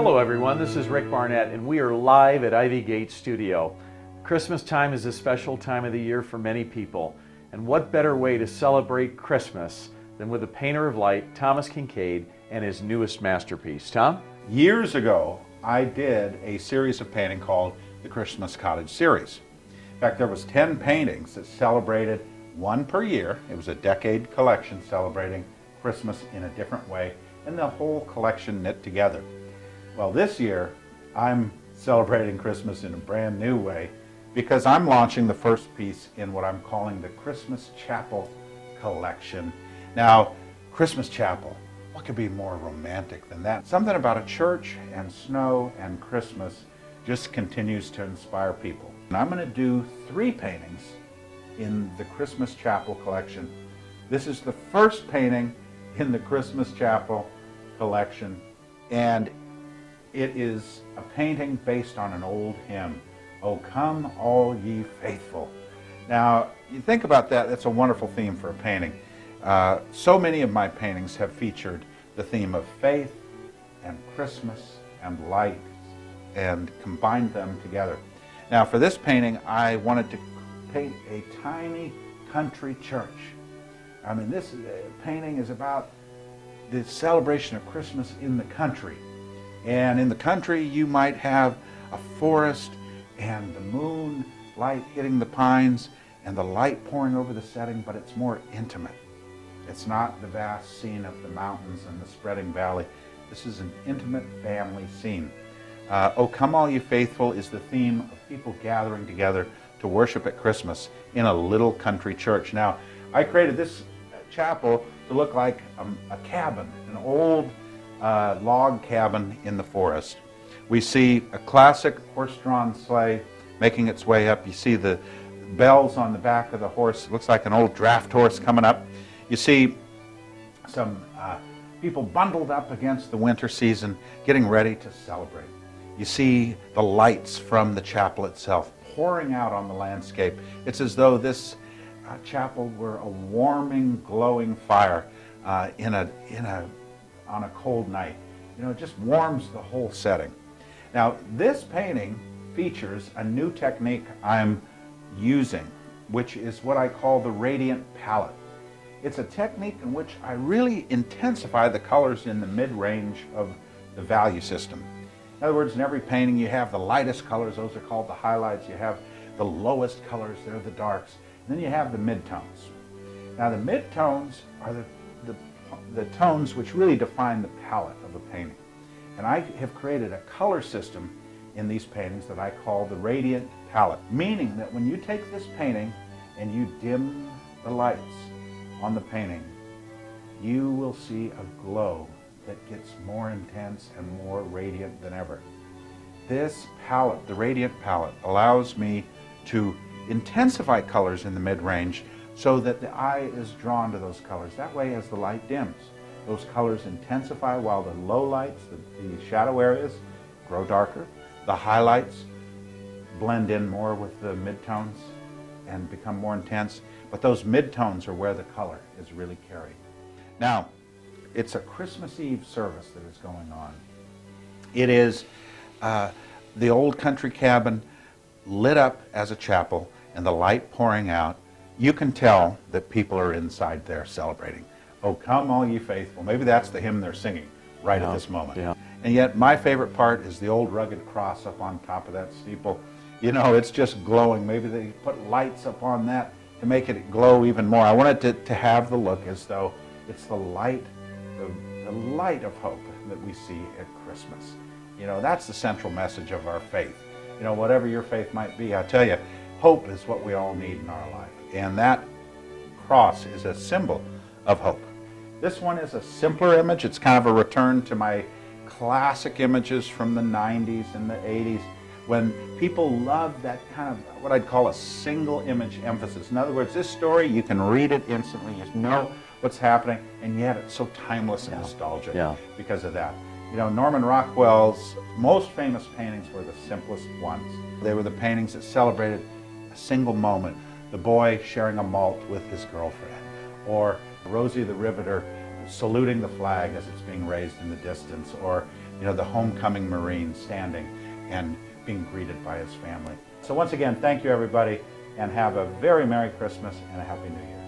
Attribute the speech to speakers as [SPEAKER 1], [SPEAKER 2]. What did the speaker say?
[SPEAKER 1] Hello everyone, this is Rick Barnett and we are live at Ivy Gate Studio. Christmas time is a special time of the year for many people, and what better way to celebrate Christmas than with a painter of light, Thomas Kinkade, and his newest masterpiece. Tom?
[SPEAKER 2] Years ago, I did a series of painting called the Christmas Cottage Series. In fact, there was 10 paintings that celebrated one per year. It was a decade collection celebrating Christmas in a different way, and the whole collection knit together. Well, this year, I'm celebrating Christmas in a brand new way because I'm launching the first piece in what I'm calling the Christmas Chapel Collection. Now, Christmas Chapel, what could be more romantic than that? Something about a church and snow and Christmas just continues to inspire people. And I'm going to do 3 paintings in the Christmas Chapel Collection. This is the first painting in the Christmas Chapel Collection, and it is a painting based on an old hymn, "O Come All Ye Faithful." Now, you think about that, that's a wonderful theme for a painting. So many of my paintings have featured the theme of faith and Christmas and light and combined them together. Now, for this painting, I wanted to paint a tiny country church. I mean, this painting is about the celebration of Christmas in the country. And in the country, you might have a forest and the moon light hitting the pines and the light pouring over the setting, but it's more intimate. It's not the vast scene of the mountains and the spreading valley. This is an intimate family scene. "O Come All Ye Faithful" is the theme of people gathering together to worship at Christmas in a little country church. Now, I created this chapel to look like a cabin, an old log cabin in the forest. We see a classic horse-drawn sleigh making its way up. You see the bells on the back of the horse. It looks like an old draft horse coming up. You see some people bundled up against the winter season, getting ready to celebrate. You see the lights from the chapel itself pouring out on the landscape. It's as though this chapel were a warming, glowing fire on a cold night. You know, it just warms the whole setting. Now, this painting features a new technique I'm using, which is what I call the radiant palette. It's a technique in which I really intensify the colors in the mid-range of the value system. In other words, in every painting you have the lightest colors, those are called the highlights. You have the lowest colors, they're the darks. And then you have the midtones. Now, the midtones are the tones which really define the palette of a painting. And I have created a color system in these paintings that I call the radiant palette, meaning that when you take this painting and you dim the lights on the painting, you will see a glow that gets more intense and more radiant than ever. This palette, the radiant palette, allows me to intensify colors in the mid-range so that the eye is drawn to those colors. That way, as the light dims, those colors intensify while the low lights, the shadow areas, grow darker. The highlights blend in more with the midtones and become more intense. But those midtones are where the color is really carried. Now, it's a Christmas Eve service that is going on. It is the old country cabin lit up as a chapel and the light pouring out. You can tell that people are inside there celebrating. "Oh, come all ye faithful." Maybe that's the hymn they're singing right at this moment.
[SPEAKER 1] Yeah.
[SPEAKER 2] And yet my favorite part is the old rugged cross up on top of that steeple. You know, it's just glowing. Maybe they put lights up on that to make it glow even more. I want it to have the look as though it's the light of hope that we see at Christmas. You know, that's the central message of our faith. You know, whatever your faith might be, I tell you, hope is what we all need in our life. And that cross is a symbol of hope. This one is a simpler image. It's kind of a return to my classic images from the 90s and the 80s when people love that kind of what I'd call a single image emphasis. In other words, this story, you can read it instantly, you know what's happening, and yet it's so timeless and nostalgic because of that. You know, Norman Rockwell's most famous paintings were the simplest ones. They were the paintings that celebrated a single moment. The boy sharing a malt with his girlfriend, or Rosie the Riveter saluting the flag as it's being raised in the distance, or you know, the homecoming Marine standing and being greeted by his family. So once again, thank you everybody, and have a very Merry Christmas and a Happy New Year.